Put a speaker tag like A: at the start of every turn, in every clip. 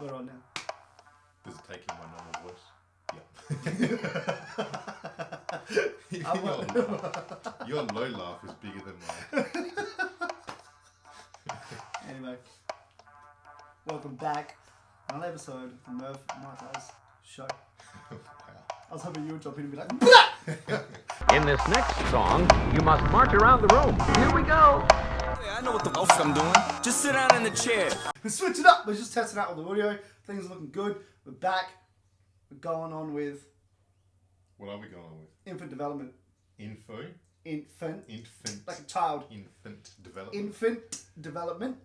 A: We're on now.
B: Does it take in my normal voice? Yeah. Your low laugh is bigger than mine.
A: Anyway, welcome back. Another episode of the Merv Martaz Show.
B: Wow.
A: I was hoping you would jump in and be like,
C: In this next song, you must march around the room. Here we go.
D: Yeah, I know what the fuck I'm doing. Just sit down in the chair.
A: we switch it up. We're just testing out all the audio. Things are looking good. We're back. We're going on with
B: What are we going with?
A: infant development.
B: Infant.
A: Like a child.
B: Infant development.
A: Infant development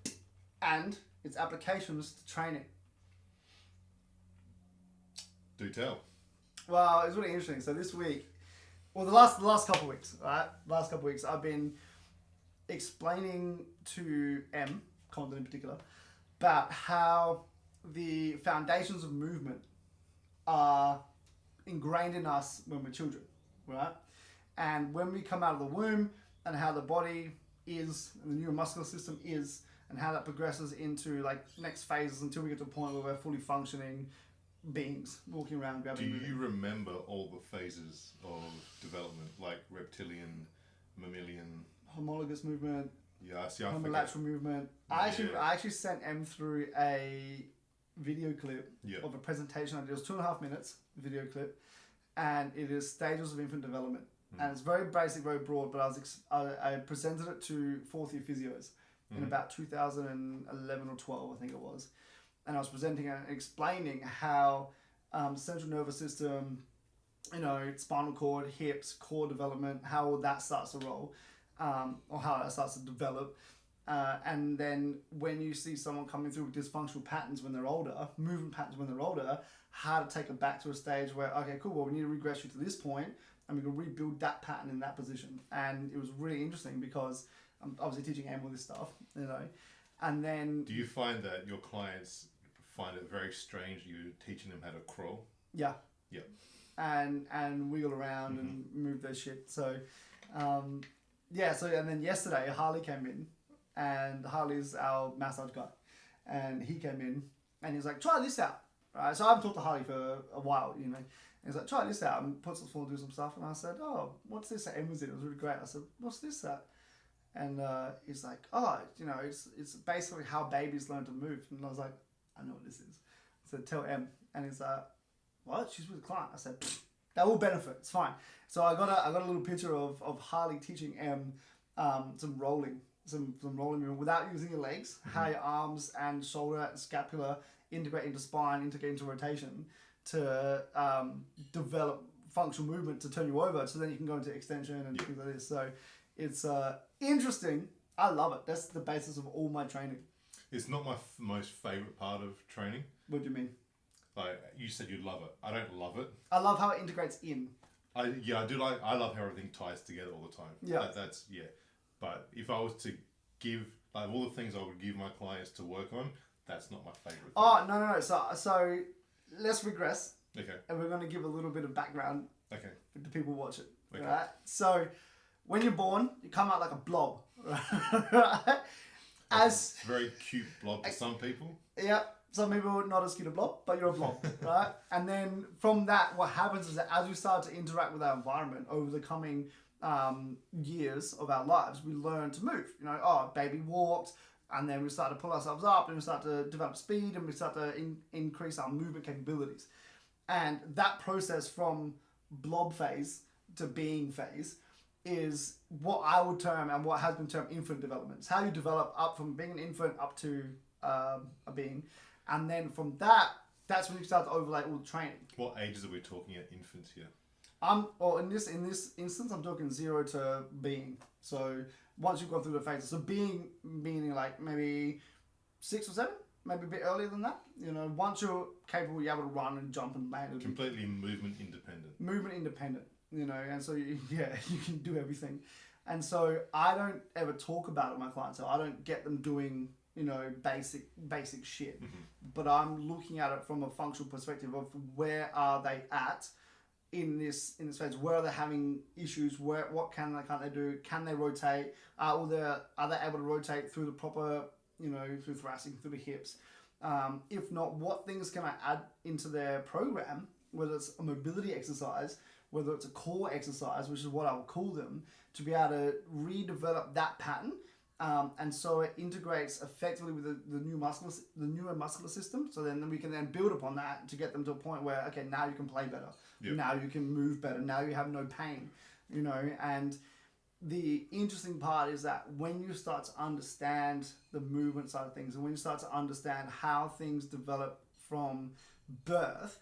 A: and its applications to training.
B: Do tell.
A: Well, it's really interesting. So this week, well, the last couple of weeks, right? Last couple of weeks, I've been explaining to M, Condon in particular, about how the foundations of movement are ingrained in us when we're children, right? And when we come out of the womb, and how the body is, and the neuromuscular system is, and how that progresses into like next phases until we get to a point where we're fully functioning beings walking around grabbing.
B: Do you remember all the phases of development, like reptilian, mammalian,
A: homologous movement,
B: yeah, see, I
A: homolateral movement? I actually sent M through a video clip of a presentation I did. It was 2.5 minutes video clip, and it is stages of infant development. And it's very basic, very broad, but I presented it to fourth year physios in about 2011 or 12, I think it was. And I was presenting and explaining how central nervous system, spinal cord, hips, core development, how all that starts to roll, or how that starts to develop. And then when you see someone coming through with dysfunctional patterns when they're older, movement patterns when they're older, how to take it back to a stage where, okay, cool, well, we need to regress you to this point, and we can rebuild that pattern in that position. And it was really interesting because I'm obviously teaching Em all this stuff, and then...
B: Do you find that your clients find it very strange you're teaching them how to crawl?
A: Yeah.
B: Yeah.
A: And wiggle around and move their shit. So, and then yesterday Harley came in, and Harley's our massage guy, and he came in and he was like, try this out. Right? So I haven't talked to Harley for a while, and he's like, try this out, and puts the floor and do some stuff. And I said, oh, what's this that Em was in? It was really great. I said, what's this at? And he's like, oh, it's basically how babies learn to move. And I was like, I know what this is. I said, tell Em. And he's like, what? She's with a client. I said, that will benefit. It's fine. So I got a little picture of Harley teaching Em some rolling movement without using your legs. How your arms and shoulder and scapula integrate into spine, integrate into rotation to develop functional movement to turn you over. So then you can go into extension and things like this. So it's interesting. I love it. That's the basis of all my training.
B: It's not my most favourite part of training.
A: What do you mean?
B: Like, you said you love it. I don't love it.
A: I love how it integrates in.
B: I love how everything ties together all the time.
A: Yeah.
B: That's. But if I was to give, like, all the things I would give my clients to work on, that's not my favourite thing.
A: Oh, no. So let's regress.
B: Okay. And
A: we're going to give a little bit of background.
B: Okay.
A: For the people watch it.
B: Okay.
A: Right? So when you're born, you come out like a blob. Right?
B: It's a very cute blob to some people.
A: Yep. Some people not as cute a blob, but you're a blob, right? And then from that, what happens is that as we start to interact with our environment over the coming years of our lives, we learn to move. Baby walked, and then we start to pull ourselves up, and we start to develop speed, and we start to increase our movement capabilities. And that process from blob phase to being phase is what I would term, and what has been termed, infant development. It's how you develop up from being an infant up to a being. And then from that's when you start to overlay all the training.
B: What ages are we talking at infants here?
A: In this instance, I'm talking 0 to being. So once you've gone through the phases, so being meaning like maybe 6 or 7, maybe a bit earlier than that. Once you're capable, you're able to run and jump and land.
B: Completely movement independent.
A: And so you can do everything. And so I don't ever talk about it with my clients. So I don't get them doing basic shit. But I'm looking at it from a functional perspective of where are they at in this phase? Where are they having issues? What can't they do? Can they rotate? Are they able to rotate through the proper, through thoracic, through the hips? if not, what things can I add into their program, whether it's a mobility exercise, whether it's a core exercise, which is what I would call them, to be able to redevelop that pattern. And so it integrates effectively with the neuromuscular system. So then we can then build upon that to get them to a point where, okay, now you can play better. Yep. Now you can move better. Now you have no pain, and the interesting part is that when you start to understand the movement side of things, and when you start to understand how things develop from birth,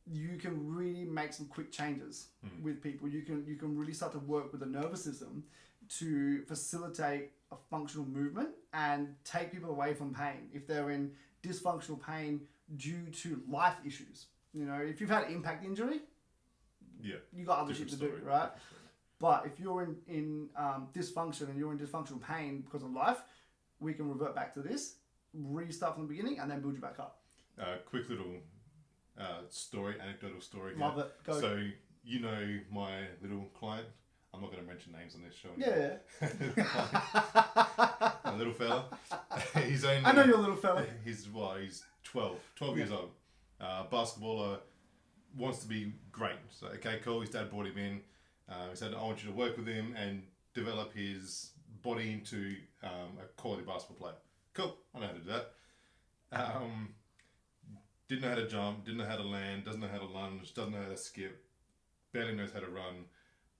A: you can really make some quick changes with people. You can really start to work with the nervous system to facilitate a functional movement and take people away from pain if they're in dysfunctional pain due to life issues. If you've had an impact injury, you got other shit to do, right? But if you're in dysfunction and you're in dysfunctional pain because of life, we can revert back to this, restart from the beginning, and then build you back up.
B: Quick little anecdotal story here.
A: Love it. Go.
B: So, my little client, I'm not going to mention names on this show.
A: Yeah.
B: A little fella. He's only,
A: I know your little fella.
B: He's 12 years old. Basketballer, wants to be great. So, okay, cool. His dad brought him in. He said, I want you to work with him and develop his body into a quality basketball player. Cool. I know how to do that. Didn't know how to jump, didn't know how to land, doesn't know how to lunge, doesn't know how to skip, barely knows how to run.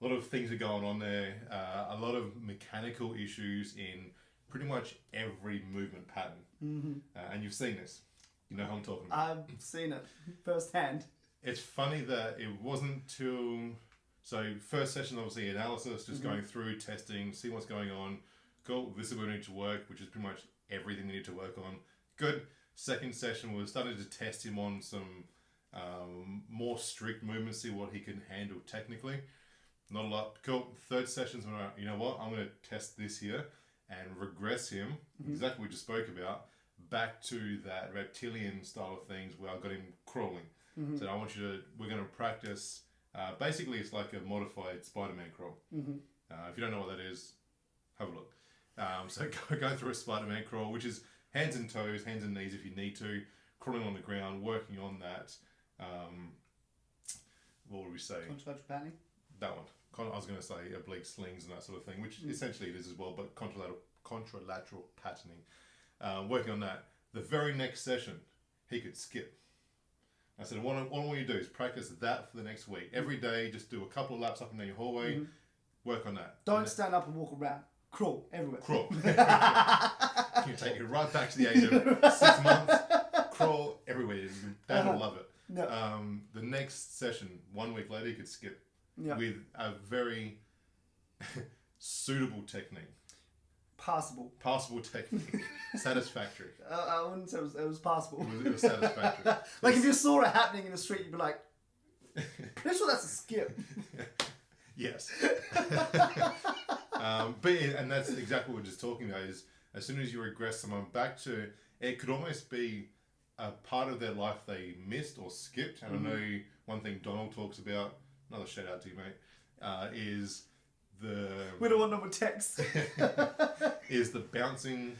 B: A lot of things are going on there. A lot of mechanical issues in pretty much every movement pattern. Mm-hmm. And you've seen this. You know who I'm talking about.
A: I've seen it firsthand.
B: It's funny that it wasn't till... So first session, obviously analysis, just going through, testing, see what's going on. Cool, this is where we need to work, which is pretty much everything we need to work on. Good. Second session, we started to test him on some more strict movements, see what he can handle technically. Not a lot. Cool. Third session's when you know what, I'm going to test this here and regress him, exactly what we just spoke about, back to that reptilian style of things where I got him crawling. So we're going to practice... basically, it's like a modified Spider-Man crawl. If you don't know what that is, have a look. So go through a Spider-Man crawl, which is hands and toes, hands and knees if you need to, crawling on the ground, working on that. What would we say?
A: Contralateral patterning?
B: That one. I was going to say oblique slings and that sort of thing, which essentially it is as well, but contralateral patterning. Working on that. The very next session, he could skip. I said, what I want you to do is practice that for the next week. Every day, just do a couple of laps up and down your hallway. Work on that.
A: Don't stand up and walk around. Crawl everywhere.
B: Crawl. You take it right back to the age of 6 months. Crawl everywhere. Dad will love it.
A: No.
B: The next session, 1 week later, you could skip with a very suitable technique. Passable technique. Satisfactory.
A: I wouldn't say it was passable.
B: It was satisfactory.
A: Like if you saw it happening in the street, you'd be like, pretty sure that's a skip.
B: Yes. And that's exactly what we're just talking about, is as soon as you regress someone back to, it could almost be a part of their life they missed or skipped. And I know one thing Donald talks about, another shout out to you, mate, is
A: we don't want no more text.
B: is the bouncing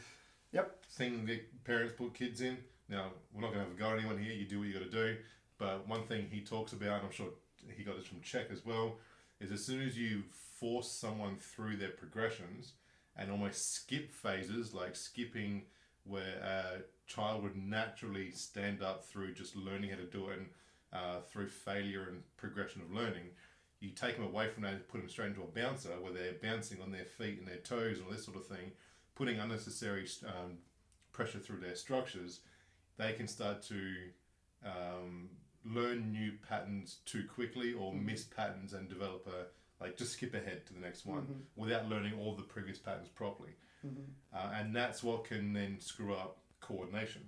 B: thing that parents put kids in. Now, we're not going to have a go at anyone here. You do what you got to do. But one thing he talks about, and I'm sure he got this from Czech as well, is as soon as you force someone through their progressions and almost skip phases, like skipping where a child would naturally stand up through just learning how to do it and through failure and progression of learning, you take them away from that and put them straight into a bouncer where they're bouncing on their feet and their toes and all this sort of thing, putting unnecessary pressure through their structures, they can start to learn new patterns too quickly or miss patterns and develop just skip ahead to the next one without learning all the previous patterns properly. And that's what can then screw up coordination,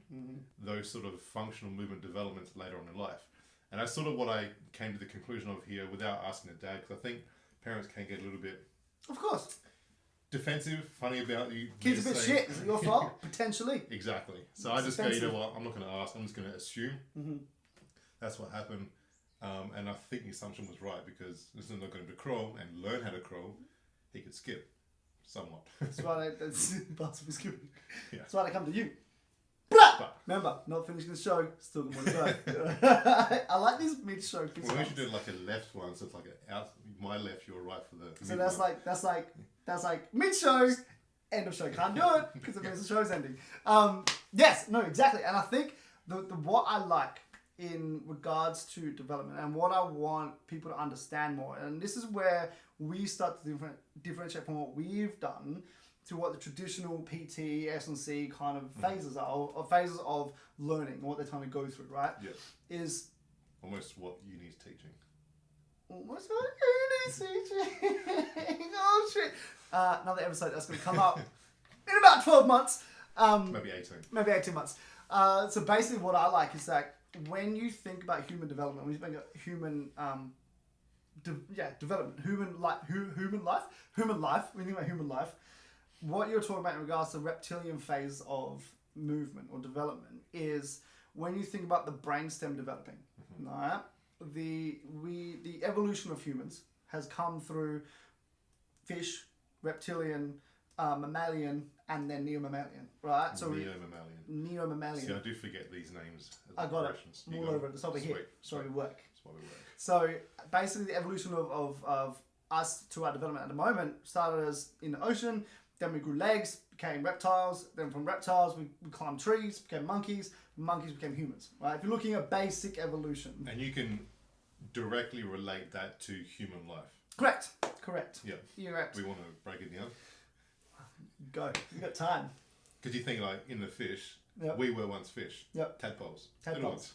B: those sort of functional movement developments later on in life. And that's sort of what I came to the conclusion of here without asking the dad, because I think parents can get a little bit...
A: Of course.
B: Defensive, funny about you.
A: Kids a bit shit. Is it your fault? Potentially.
B: Exactly. So I just go, you know what, I'm not going to ask, I'm just going to assume that's what happened. And I think the assumption was right, because this is not going to crawl and learn how to crawl. He could skip somewhat.
A: That's why that's possible skipping.
B: Yeah.
A: That's why I come to you.
B: But
A: Remember, not finishing the show, still got more to go. I like these mid-show fist
B: Well, we
A: bumps.
B: should do like a left one, so it's like my left, your right for the.
A: So
B: mid
A: that's
B: one.
A: like mid-show, end of show. Can't do it because it means the show's ending. Yes, no, exactly. And I think the what I like in regards to development and what I want people to understand more, and this is where we start to differentiate from what we've done to what the traditional PT, S&C kind of phases are, or phases of learning, what they're trying to go through, right?
B: Yeah.
A: Is
B: Almost what uni's teaching.
A: almost what teaching. Oh shit! Another episode that's going to come up in about 12 months.
B: Maybe 18.
A: Maybe 18 months. So basically what I like is that when you think about human development, when you think about human development, human life, when you think about human life, what you're talking about in regards to the reptilian phase of movement or development is when you think about the brainstem developing. Right? The evolution of humans has come through fish, reptilian, mammalian, and then neomammalian, right? So neomammalian.
B: See, I do forget these names.
A: I got it. I'm all over it. It's over here. It's where we work.
B: That's why we work.
A: So basically, the evolution of us to our development at the moment started as in the ocean. Then we grew legs, became reptiles. Then from reptiles, we climbed trees, became monkeys. Monkeys became humans. Right? If you're looking at basic evolution.
B: And you can directly relate that to human life.
A: Correct.
B: Yeah.
A: You're right.
B: We want to break it down.
A: Go. You got time.
B: Because you think like in the fish,
A: Yep.
B: we were once fish.
A: Yep.
B: Tadpoles.
A: Tadpoles.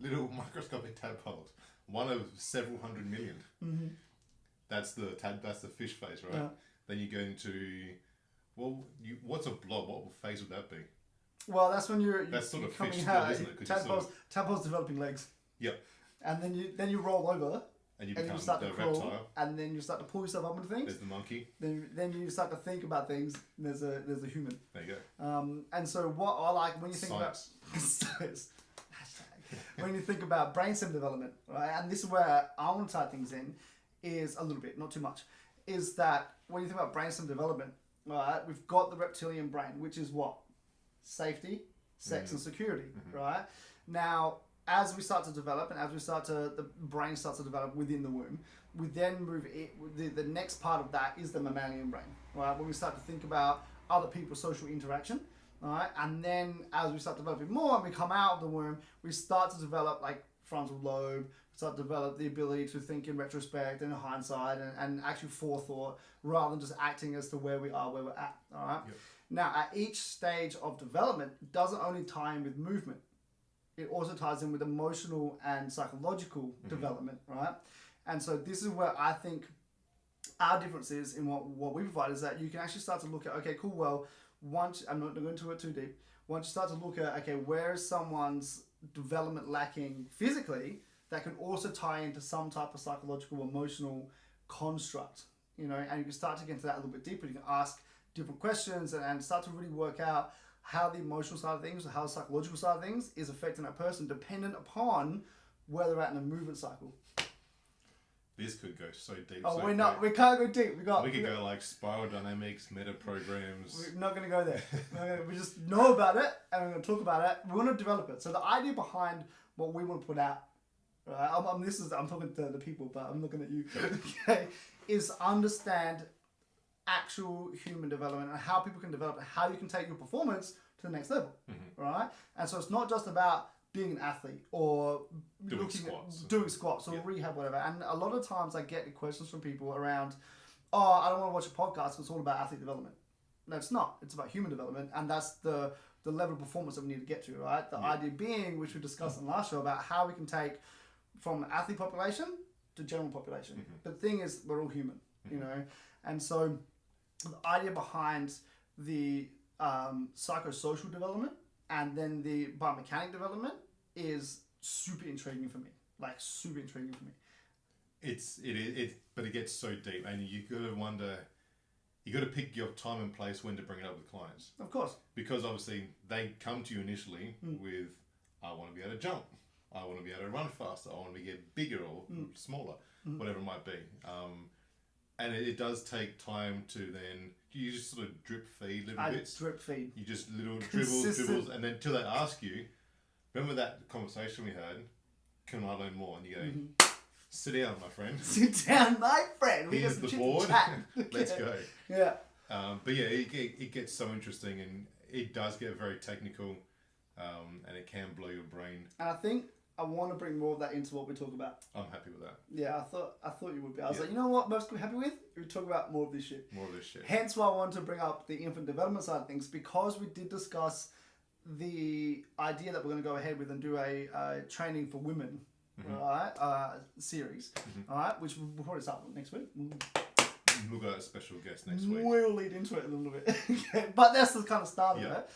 B: Little microscopic tadpoles. One of several hundred million.
A: Mm-hmm.
B: That's the fish phase, right?
A: Yeah.
B: Then you go into, what's a blob? What phase would that be?
A: Well, that's when you're
B: That's sort of
A: coming
B: fish
A: out.
B: still, isn't it? 'Cause you're
A: Tadpoles developing legs,
B: Yep.
A: and then you roll over,
B: And you
A: and
B: become
A: you start
B: the
A: to crawl,
B: reptile.
A: and then you start to pull yourself up into things.
B: There's the monkey.
A: Then you start to think about things. And there's a human.
B: There you go.
A: And so what I like when you think
B: Science.
A: about when you think about brainstem development, right? And this is where I want to tie things in, is a little bit, not too much, is that when you think about brainstem development, right? We've got the reptilian brain, which is what? Safety, sex, and security, right? Now, as we start to develop and as the brain starts to develop within the womb, we then move the next part of that is the mammalian brain, right? When we start to think about other people's social interaction, right? And then as we start developing more and we come out of the womb, we start to develop like frontal lobe, start to develop the ability to think in retrospect and in hindsight and actually forethought rather than just acting as to where we are, where we're at, all right?
B: Yep.
A: Now, at each stage of development, it doesn't only tie in with movement, it also ties in with emotional and psychological development, right? And so this is where I think our difference is in what we provide is that you can actually start to look at, okay, cool, well, once, I'm not going into it too deep, once you start to look at, okay, where is someone's development lacking physically, that can also tie into some type of psychological, emotional construct, you know, and you can start to get into that a little bit deeper. You can ask different questions and start to really work out how the emotional side of things or how the psychological side of things is affecting that person dependent upon where they're at in a movement cycle.
B: This could go so deep.
A: Oh,
B: so
A: we can't go deep.
B: We could go like spiral dynamics, meta programs.
A: We're not going to go there. We just know about it and we're going to talk about it. We want to develop it. So the idea behind what we want to put out, right? I'm talking to the people, but I'm looking at you. Okay, is understand actual human development and how people can develop and how you can take your performance to the next level, right? And so it's not just about being an athlete or
B: doing squats
A: or rehab, whatever. And a lot of times I get questions from people around, oh, I don't want to watch a podcast because it's all about athlete development. No, it's not. It's about human development, and that's the level of performance that we need to get to, right? The idea being, which we discussed in the last show, about how we can take from athlete population to general population. The thing is, we're all human, you know? And so the idea behind the psychosocial development and then the biomechanic development is super intriguing for me. Like, super intriguing for me.
B: But it gets so deep, and you gotta wonder, you gotta pick your time and place when to bring it up with clients.
A: Of course.
B: Because obviously they come to you initially with, I want to be able to jump, I want to be able to run faster, I want to get bigger or smaller, whatever it might be. And it does take time to then you just sort of drip feed little
A: I
B: bits.
A: drip feed.
B: You just little
A: Consistent.
B: dribbles, and then till they ask you, remember that conversation we had? Can I learn more? And you go, sit down, my friend.
A: Sit down, my friend. We
B: Here's
A: got
B: the
A: some
B: board.
A: chit-chat.
B: Let's go.
A: Yeah.
B: But yeah, it gets so interesting, and it does get very technical, and it can blow your brain.
A: And I think I want to bring more of that into what we talk about.
B: I'm happy with that.
A: Yeah, I thought you would be. I was like, you know what, most people happy with? We talk about more of this shit.
B: More of this shit.
A: Hence why I wanted to bring up the infant development side of things, because we did discuss the idea that we're going to go ahead with and do a training for women, right? Series, all right, which we'll probably start with next week.
B: We'll got a special guest next week.
A: We'll lead into it a little bit, okay. But that's the kind of start of
B: Yeah.
A: it.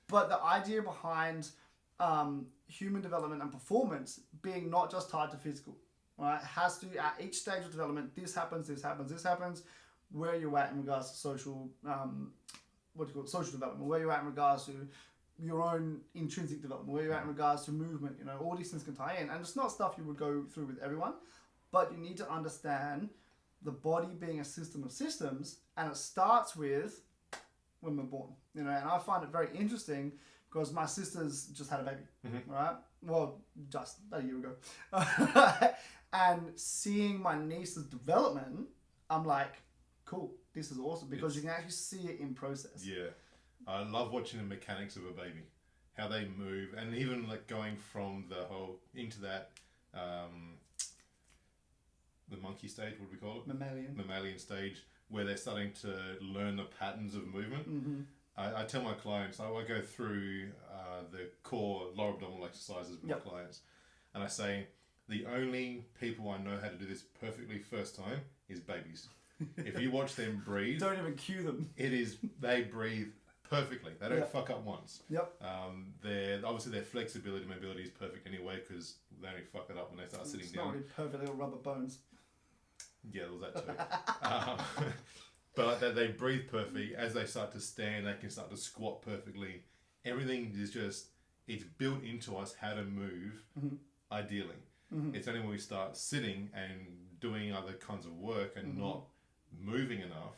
A: But the idea behind human development and performance being not just tied to physical, right? Has to, at each stage of development, this happens, where you're at in regards to social, social development, where you're at in regards to your own intrinsic development, where you're at in regards to movement, all these things can tie in. And it's not stuff you would go through with everyone, but you need to understand the body being a system of systems, and it starts with when we're born, and I find it very interesting because my sister's just had a baby, right? Well, just a year ago. And seeing my niece's development, I'm like, cool, this is awesome, because you can actually see it in process.
B: Yeah. I love watching the mechanics of a baby, how they move, and even like going from the whole into that, the monkey stage, what do we call it? Mammalian stage, where they're starting to learn the patterns of movement. I tell my clients, I go through the core lower abdominal exercises with my clients, and I say, the only people I know how to do this perfectly first time is babies. If you watch them breathe,
A: Don't even cue them.
B: they breathe perfectly. They don't fuck up once.
A: Yep.
B: Obviously their flexibility, mobility is perfect anyway, because they only fuck it up when they start sitting
A: It's
B: down.
A: not really perfect little rubber bones.
B: Yeah, there was that too. But they breathe perfectly. As they start to stand, they can start to squat perfectly. Everything is just, it's built into us how to move, ideally. It's only when we start sitting and doing other kinds of work and not moving enough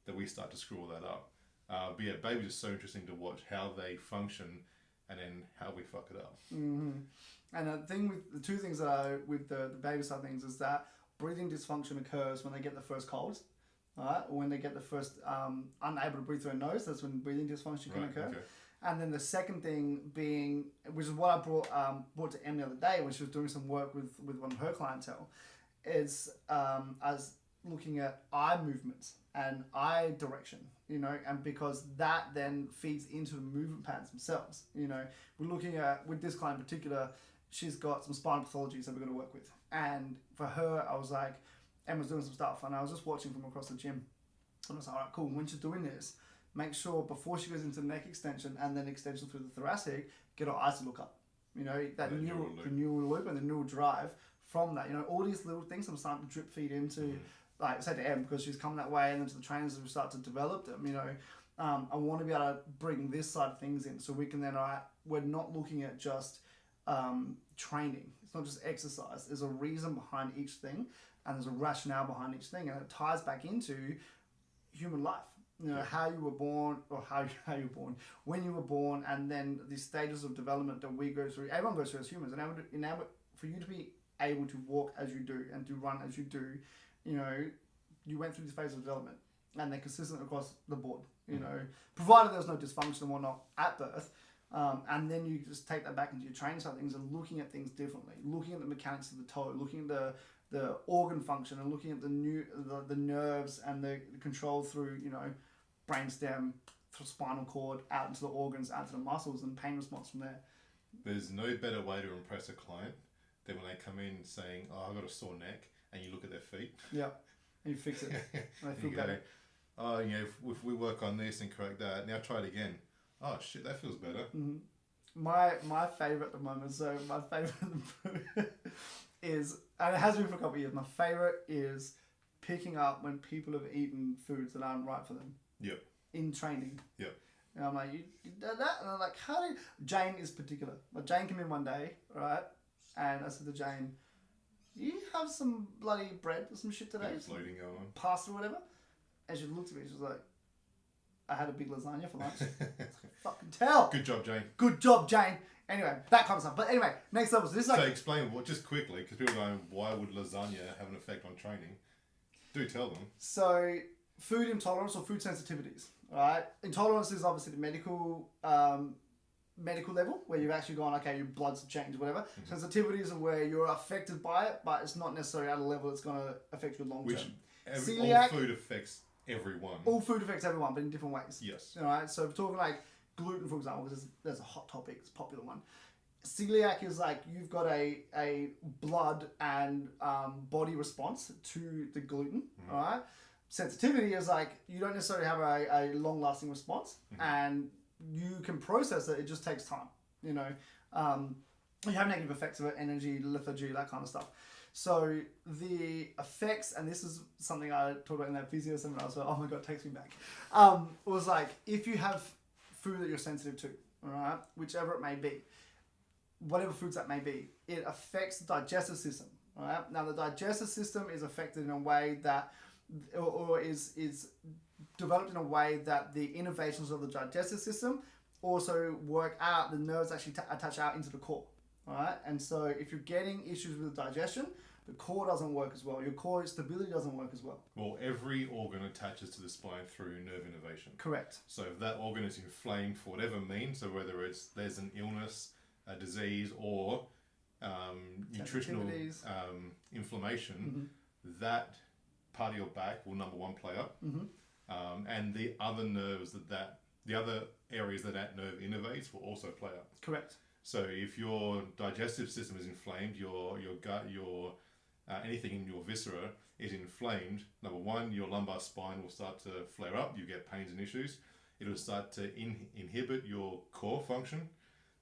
B: that we start to screw all that up. But yeah, babies are so interesting to watch how they function and then how we fuck it up.
A: And the thing with the two things that with the baby side things is that breathing dysfunction occurs when they get the first colds, right? Or when they get the first unable to breathe through their nose. That's when breathing dysfunction can occur. Okay. And then the second thing being, which is what I brought to Em the other day when she was doing some work with one of her clientele, is as looking at eye movements and eye direction, and because that then feeds into the movement patterns themselves. We're looking at, with this client in particular, she's got some spinal pathologies that we're going to work with. And for her, I was like, Emma's doing some stuff, and I was just watching from across the gym. And I was like, all right, cool. When she's doing this, make sure before she goes into the neck extension and then extension through the thoracic, get her eyes to look up. That the neural loop and the neural drive from that. All these little things I'm starting to drip feed into, like I said to Em, because she's come that way, and then to the trainers who start to develop them. I want to be able to bring this side of things in, so we can then, we're not looking at just training. It's not just exercise. There's a reason behind each thing, and there's a rationale behind each thing, and it ties back into human life. How you were born, or how you were born, when you were born, and then the stages of development that we go through. Everyone goes through as humans, and for you to be able to walk as you do and to run as you do, you went through this phase of development, and they're consistent across the board. Provided there's no dysfunction and whatnot at birth. And then you just take that back into your training side of things and looking at things differently, looking at the mechanics of the toe, looking at the organ function, and looking at the nerves and the control through, brainstem, through spinal cord, out into the organs, out to the muscles, and pain response from there.
B: There's no better way to impress a client than when they come in saying, oh, I've got a sore neck, and you look at their feet.
A: Yeah, and you fix it. And they feel better.
B: Oh, if we work on this and correct that, now try it again. Oh shit, that feels better.
A: My favourite at the moment, so my favourite is, and it has been for a couple of years, my favourite is picking up when people have eaten foods that aren't right for them.
B: Yep.
A: In training.
B: Yep.
A: And I'm like, you did that? And I'm like, how did... Jane is particular. But Jane came in one day, right? And I said to Jane, you have some bloody bread or some shit today?
B: There's loading going on.
A: Pasta or whatever? And she looked at me, she was like, I had a big lasagna for lunch. Fucking tell.
B: Good job, Jane.
A: Good job, Jane. Anyway, that kind of stuff. But anyway, next level. So this is like...
B: So explain just quickly, because people are going, why would lasagna have an effect on training? Do tell them.
A: So food intolerance or food sensitivities. All right. Intolerance is obviously the medical level where you've actually gone, okay, your blood's changed, whatever. Mm-hmm. Sensitivities are where you're affected by it, but it's not necessarily at a level that's going to affect you long term.
B: All food affects everyone.
A: All food affects everyone, but in different ways.
B: Yes.
A: All right. So if we're talking like gluten, for example, there's a hot topic, it's a popular one. Celiac is like you've got a blood and body response to the gluten. Mm-hmm. All right. Sensitivity is like you don't necessarily have a long-lasting response, and you can process it. It just takes time. You know, you have negative effects of it, energy, lethargy, that kind of stuff. So the effects, and this is something I talked about in that physio seminar as well. Oh my god, it takes me back. Was like if you have food that you're sensitive to, all right, whichever it may be, whatever foods that may be, it affects the digestive system. All right. Now the digestive system is affected in a way that, or is developed in a way that the innervations of the digestive system also work out. The nerves actually attach out into the core. All right. And so if you're getting issues with digestion, the core doesn't work as well. Your core stability doesn't work as well.
B: Well, every organ attaches to the spine through nerve innervation.
A: Correct.
B: So if that organ is inflamed for whatever means, so whether there's an illness, a disease, or nutritional inflammation, that part of your back will number one play up, and the other nerves the other areas that nerve innervates will also play up.
A: Correct.
B: So if your digestive system is inflamed, your gut, your anything in your viscera is inflamed, number one, your lumbar spine will start to flare up. You get pains and issues. It'll start to inhibit your core function.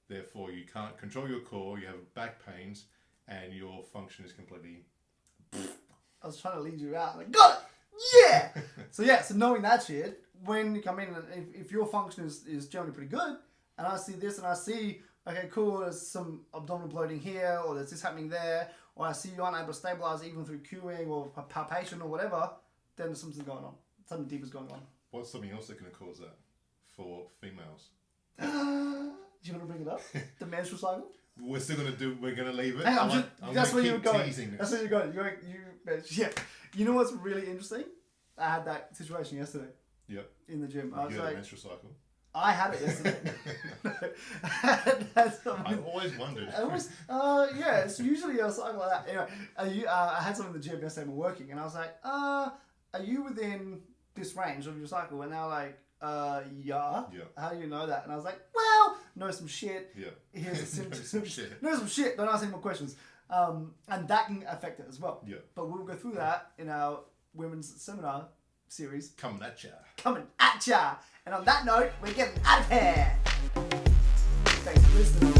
B: Therefore, you can't control your core. You have back pains, and your function is completely.
A: I was trying to lead you out. Like, got it. Yeah. So knowing that shit, when you come in, and if your function is generally pretty good, and I see this, and I see, okay, cool, there's some abdominal bloating here, or there's this happening there, or I see you aren't able to stabilize even through cueing or palpation or whatever, then there's something going on. Something deep is going on.
B: What's something else that can cause that for females?
A: Do you want to bring it up? The menstrual cycle?
B: We're going to leave it.
A: Hang on, that's where you're going.
B: Teasing.
A: That's where you're going. Yeah. You know what's really interesting? I had that situation yesterday.
B: Yep.
A: In the gym. I was
B: you had
A: like,
B: a menstrual cycle?
A: I had it yesterday.
B: I always wondered.
A: It's usually a cycle like that. Anyway, I had someone in the gym yesterday and we're working, and I was like, are you within this range of your cycle? And they're like, yeah. How do you know that? And I was like, well, know some shit.
B: Yeah.
A: Here's the symptoms. Know some shit. Don't ask any more questions. And that can affect it as well.
B: Yeah.
A: But we'll go through that in our women's seminar series.
B: Coming at ya.
A: And on that note, we're getting out of here. Thanks for listening.